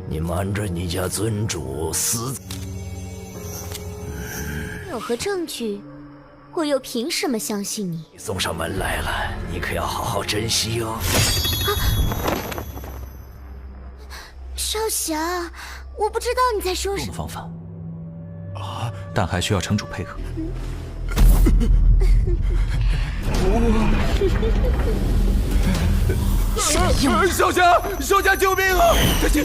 你瞒着你家尊主死。有何证据？我又凭什么相信你？送上门来了，你可要好好珍惜哦。少侠，我不知道你在说什么。方法啊，但还需要城主配合。少侠，少侠救命啊！这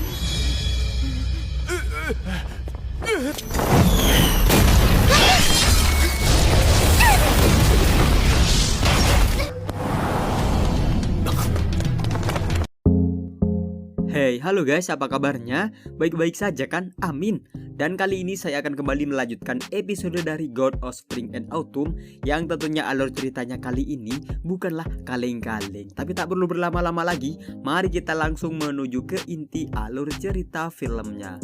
Hey, halo guys, apa kabarnya? Baik-baik saja kan? Amin. Dan kali ini saya akan kembali melanjutkan episode dari God of Spring and Autumn, yang tentunya alur ceritanya kali ini bukanlah kaleng-kaleng. Tapi tak perlu berlama-lama lagi, mari kita langsung menuju ke inti alur cerita filmnya.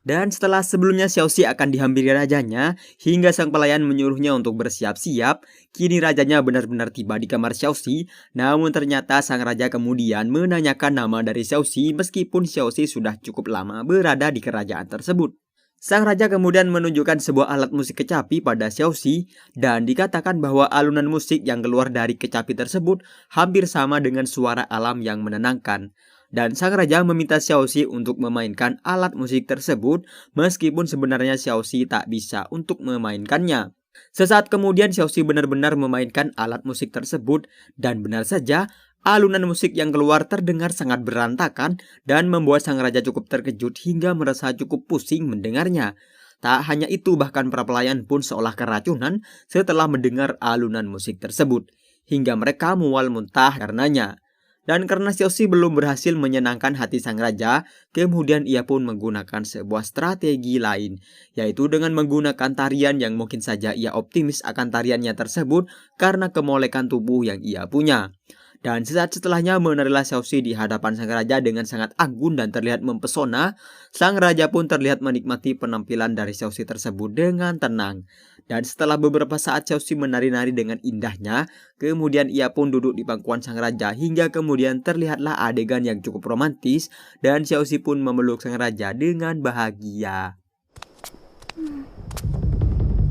Dan setelah sebelumnya Xiaoxi akan dihampiri rajanya, hingga sang pelayan menyuruhnya untuk bersiap-siap, kini rajanya benar-benar tiba di kamar Xiaoxi. Namun ternyata sang raja kemudian menanyakan nama dari Xiaoxi meskipun Xiaoxi sudah cukup lama berada di kerajaan tersebut. Sang raja kemudian menunjukkan sebuah alat musik kecapi pada Xiaoxi dan dikatakan bahwa alunan musik yang keluar dari kecapi tersebut hampir sama dengan suara alam yang menenangkan. Dan sang raja meminta Xiaoxi untuk memainkan alat musik tersebut meskipun sebenarnya Xiaoxi tak bisa untuk memainkannya. Sesaat kemudian Xiaoxi benar-benar memainkan alat musik tersebut dan benar saja alunan musik yang keluar terdengar sangat berantakan dan membuat sang raja cukup terkejut hingga merasa cukup pusing mendengarnya. Tak hanya itu, bahkan para pelayan pun seolah keracunan setelah mendengar alunan musik tersebut hingga mereka mual muntah karenanya. Dan karena Xiaoxi belum berhasil menyenangkan hati sang raja, kemudian ia pun menggunakan sebuah strategi lain, yaitu dengan menggunakan tarian yang mungkin saja ia optimis akan tariannya tersebut karena kemolekan tubuh yang ia punya. Dan sesaat setelahnya menarilah Xiaoxi di hadapan sang raja dengan sangat anggun dan terlihat mempesona. Sang raja pun terlihat menikmati penampilan dari Xiaoxi tersebut dengan tenang. Dan setelah beberapa saat Xiaoxi menari-nari dengan indahnya, kemudian ia pun duduk di pangkuan sang raja hingga kemudian terlihatlah adegan yang cukup romantis dan Xiaoxi pun memeluk sang raja dengan bahagia.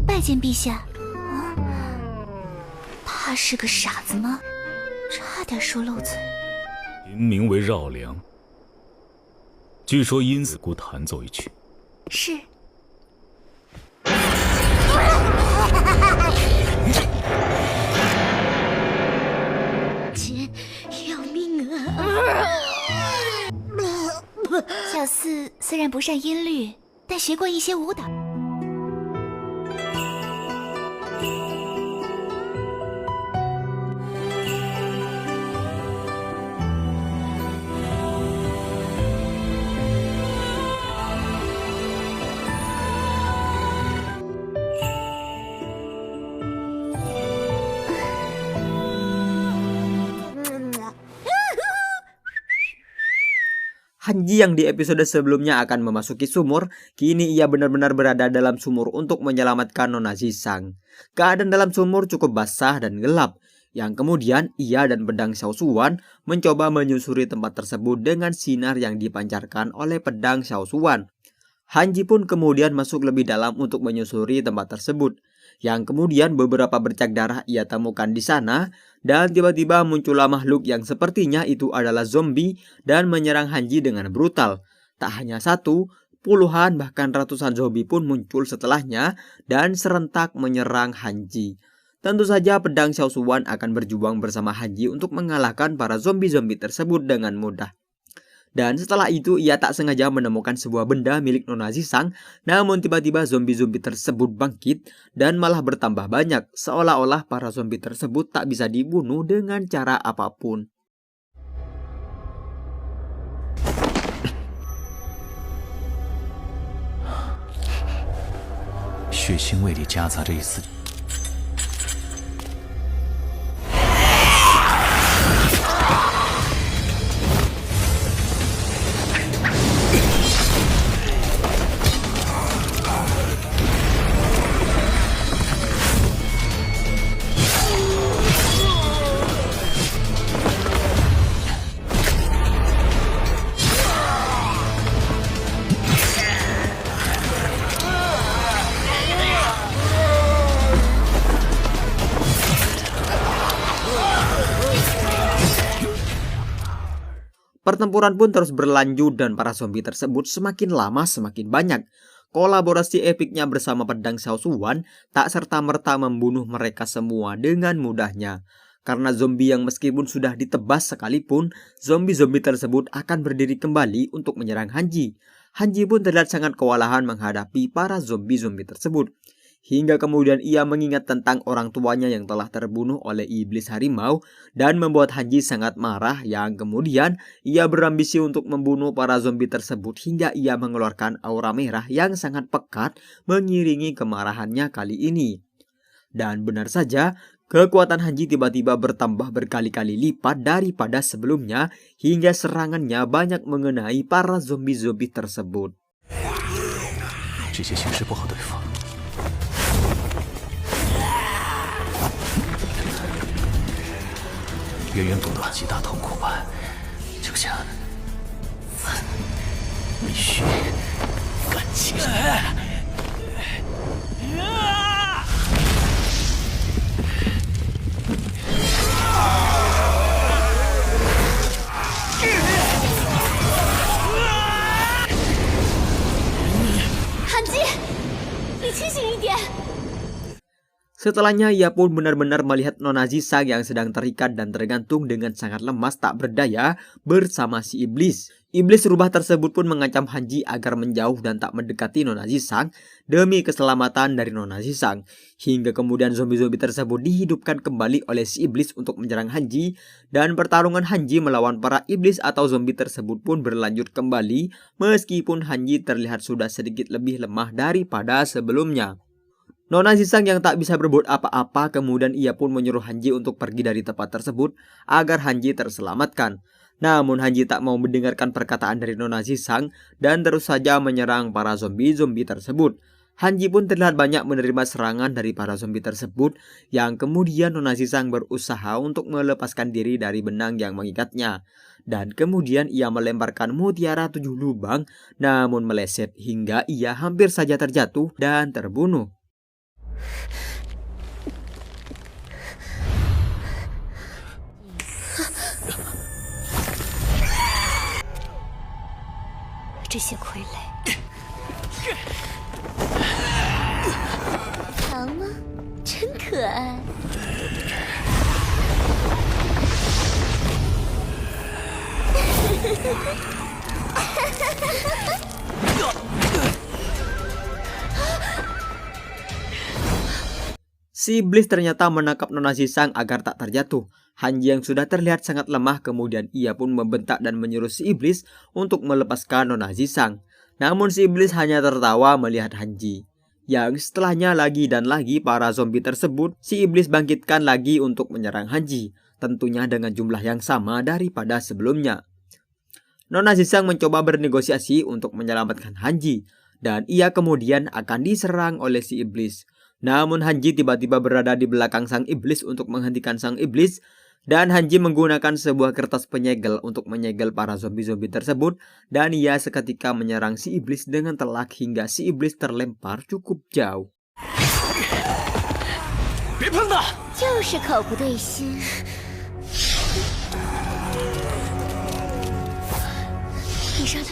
拜见陛下。他是个傻子吗？差点说漏嘴。您名为绕梁，据说因死故弹奏一曲。是。姐，要命啊！小四虽然不善音律，但学过一些舞蹈。Hanji yang di episode sebelumnya akan memasuki sumur, kini ia benar-benar berada dalam sumur untuk menyelamatkan Nona Zisang. Keadaan dalam sumur cukup basah dan gelap, yang kemudian ia dan pedang Xiaoshuan mencoba menyusuri tempat tersebut dengan sinar yang dipancarkan oleh pedang Xiaoshuan. Hanji pun kemudian masuk lebih dalam untuk menyusuri tempat tersebut, yang kemudian beberapa bercak darah ia temukan di sana, dan tiba-tiba muncullah makhluk yang sepertinya itu adalah zombie dan menyerang Hanji dengan brutal. Tak hanya satu, puluhan bahkan ratusan zombie pun muncul setelahnya dan serentak menyerang Hanji. Tentu saja pedang Xiaoshuan akan berjuang bersama Hanji untuk mengalahkan para zombie-zombie tersebut dengan mudah. Dan setelah itu ia tak sengaja menemukan sebuah benda milik Nona Zisang, namun tiba-tiba zombie-zombie tersebut bangkit dan malah bertambah banyak, seolah-olah para zombie tersebut tak bisa dibunuh dengan cara apapun. Xue Xing 胃里夹杂着一丝。Pertempuran pun terus berlanjut dan para zombie tersebut semakin lama semakin banyak. Kolaborasi epiknya bersama pedang Xiao Zuan tak serta-merta membunuh mereka semua dengan mudahnya. Karena zombie yang meskipun sudah ditebas sekalipun, zombie-zombie tersebut akan berdiri kembali untuk menyerang Hanji. Hanji pun terlihat sangat kewalahan menghadapi para zombie-zombie tersebut. Hingga kemudian ia mengingat tentang orang tuanya yang telah terbunuh oleh iblis harimau dan membuat Hanji sangat marah yang kemudian ia berambisi untuk membunuh para zombie tersebut hingga ia mengeluarkan aura merah yang sangat pekat mengiringi kemarahannya kali ini. Dan benar saja, kekuatan Hanji tiba-tiba bertambah berkali-kali lipat daripada sebelumnya hingga serangannya banyak mengenai para zombie-zombie tersebut. 这些形势不好对付。 源源不断，极大痛苦吧，就像必须干起来！韩基，你清醒一点。 Setelahnya ia pun benar-benar melihat Nona Zisang yang sedang terikat dan tergantung dengan sangat lemas tak berdaya bersama si iblis. Iblis rubah tersebut pun mengancam Hanji agar menjauh dan tak mendekati Nona Zisang demi keselamatan dari Nona Zisang. Hingga kemudian zombie-zombie tersebut dihidupkan kembali oleh si iblis untuk menyerang Hanji dan pertarungan Hanji melawan para iblis atau zombie tersebut pun berlanjut kembali meskipun Hanji terlihat sudah sedikit lebih lemah daripada sebelumnya. Nona Zisang yang tak bisa berbuat apa-apa kemudian ia pun menyuruh Hanji untuk pergi dari tempat tersebut agar Hanji terselamatkan. Namun Hanji tak mau mendengarkan perkataan dari Nona Zisang dan terus saja menyerang para zombie-zombie tersebut. Hanji pun terlihat banyak menerima serangan dari para zombie tersebut yang kemudian Nona Zisang berusaha untuk melepaskan diri dari benang yang mengikatnya. Dan kemudian ia melemparkan mutiara 7 lubang namun meleset hingga ia hampir saja terjatuh dan terbunuh. 这些傀儡，糖吗？真可爱。 Si iblis ternyata menangkap Nona Zisang agar tak terjatuh. Hanji yang sudah terlihat sangat lemah kemudian ia pun membentak dan menyuruh si iblis untuk melepaskan Nona Zisang. Namun si iblis hanya tertawa melihat Hanji. Yang setelahnya lagi dan lagi para zombie tersebut si iblis bangkitkan lagi untuk menyerang Hanji. Tentunya dengan jumlah yang sama daripada sebelumnya. Nona Zisang mencoba bernegosiasi untuk menyelamatkan Hanji. Dan ia kemudian akan diserang oleh si iblis. Namun Hanji tiba-tiba berada di belakang sang iblis untuk menghentikan sang iblis. Dan Hanji menggunakan sebuah kertas penyegel untuk menyegel para zombie-zombie tersebut. Dan ia seketika menyerang si iblis dengan telak hingga si iblis terlempar cukup jauh. 别碰他！就是口不对心。你杀他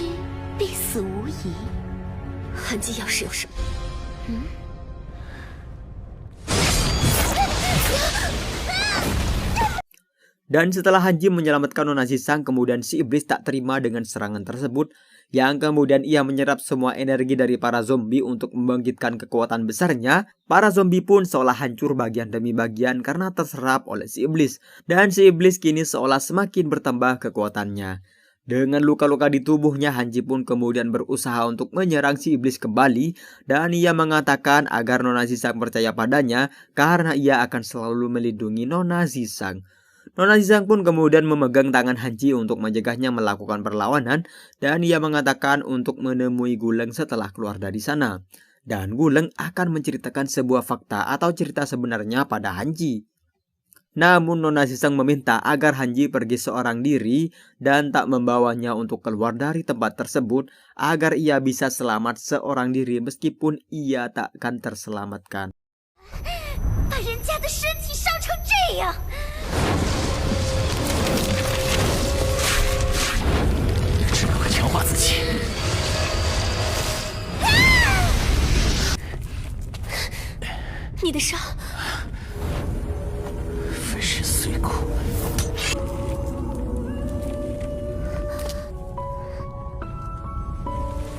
必死无疑。韩基要是有什么，Dan setelah Hanji menyelamatkan Nona Zisang, kemudian si iblis tak terima dengan serangan tersebut, yang kemudian ia menyerap semua energi dari para zombie untuk membangkitkan kekuatan besarnya. Para zombie pun seolah hancur bagian demi bagian karena terserap oleh si iblis, dan si iblis kini seolah semakin bertambah kekuatannya. Dengan luka-luka di tubuhnya, Hanji pun kemudian berusaha untuk menyerang si iblis kembali, dan ia mengatakan agar Nona Zisang percaya padanya karena ia akan selalu melindungi Nona Zisang. Nona Zisang pun kemudian memegang tangan Hanji untuk mencegahnya melakukan perlawanan, dan ia mengatakan untuk menemui Guleng setelah keluar dari sana. Dan Guleng akan menceritakan sebuah fakta atau cerita sebenarnya pada Hanji. Namun Nona Zisang meminta agar Hanji pergi seorang diri dan tak membawanya untuk keluar dari tempat tersebut agar ia bisa selamat seorang diri meskipun ia tak akan terselamatkan. 把人家的身体烧成这样。的伤。粉身碎骨。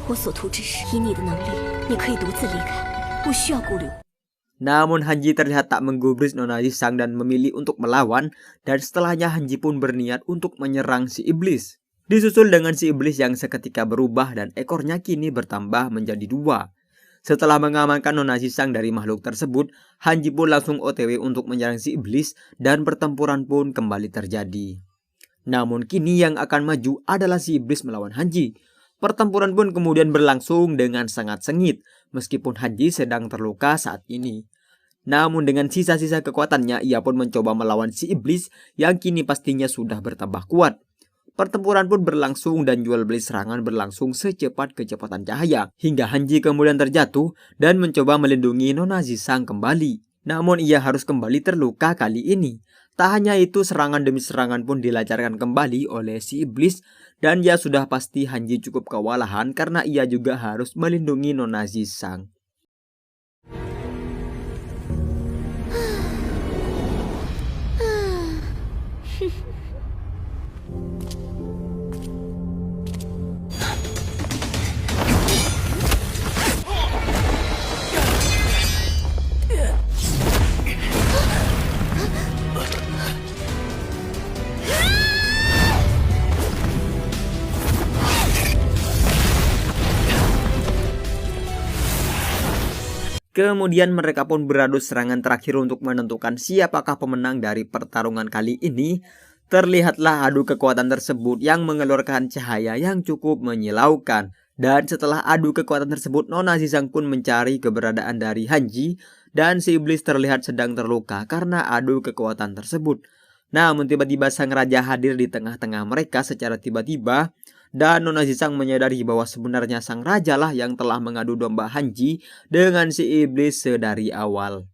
我所图之事，以你的能力，你可以独自离开，不需要顾虑我。 Namun Hanji terlihat tak menggubris Nona Zisang dan memilih untuk melawan, dan setelahnya Hanji pun berniat untuk menyerang si iblis. Disusul dengan si iblis yang seketika berubah dan ekornya kini bertambah menjadi 2. Setelah mengamankan Nona Zisang dari makhluk tersebut, Hanji pun langsung OTW untuk menyerang si iblis dan pertempuran pun kembali terjadi. Namun kini yang akan maju adalah si iblis melawan Hanji. Pertempuran pun kemudian berlangsung dengan sangat sengit, meskipun Hanji sedang terluka saat ini. Namun dengan sisa-sisa kekuatannya, ia pun mencoba melawan si iblis yang kini pastinya sudah bertambah kuat. Pertempuran pun berlangsung dan jual beli serangan berlangsung secepat kecepatan cahaya, hingga Hanji kemudian terjatuh dan mencoba melindungi Nona Zisang kembali. Namun ia harus kembali terluka kali ini. Tak hanya itu, serangan demi serangan pun dilancarkan kembali oleh si iblis, dan ya sudah pasti Hanji cukup kewalahan karena ia juga harus melindungi Nona Zisang. Kemudian mereka pun beradu serangan terakhir untuk menentukan siapakah pemenang dari pertarungan kali ini. Terlihatlah adu kekuatan tersebut yang mengeluarkan cahaya yang cukup menyilaukan. Dan setelah adu kekuatan tersebut, Nona Zisang pun mencari keberadaan dari Hanji, dan si iblis terlihat sedang terluka karena adu kekuatan tersebut. Namun tiba-tiba sang raja hadir di tengah-tengah mereka secara tiba-tiba. Dan Nona Zisang menyadari bahwa sebenarnya sang raja lah yang telah mengadu domba Hanji dengan si iblis sedari awal.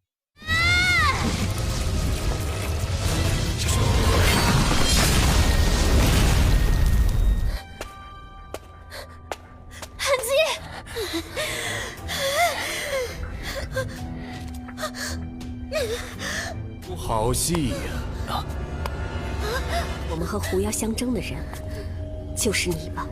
Hanji， 好戏呀！我们和狐妖相争的人，就是你吧？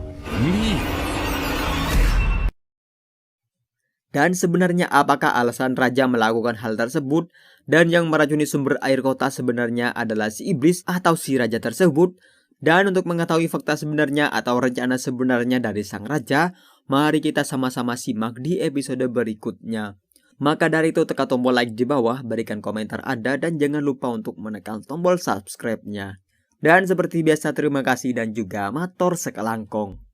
Dan sebenarnya apakah alasan raja melakukan hal tersebut? Dan yang meracuni sumber air kota sebenarnya adalah si iblis atau si raja tersebut? Dan untuk mengetahui fakta sebenarnya atau rencana sebenarnya dari sang raja, mari kita sama-sama simak di episode berikutnya. Maka dari itu tekan tombol like di bawah, berikan komentar Anda, dan jangan lupa untuk menekan tombol subscribe-nya. Dan seperti biasa terima kasih dan juga matur sekelangkong.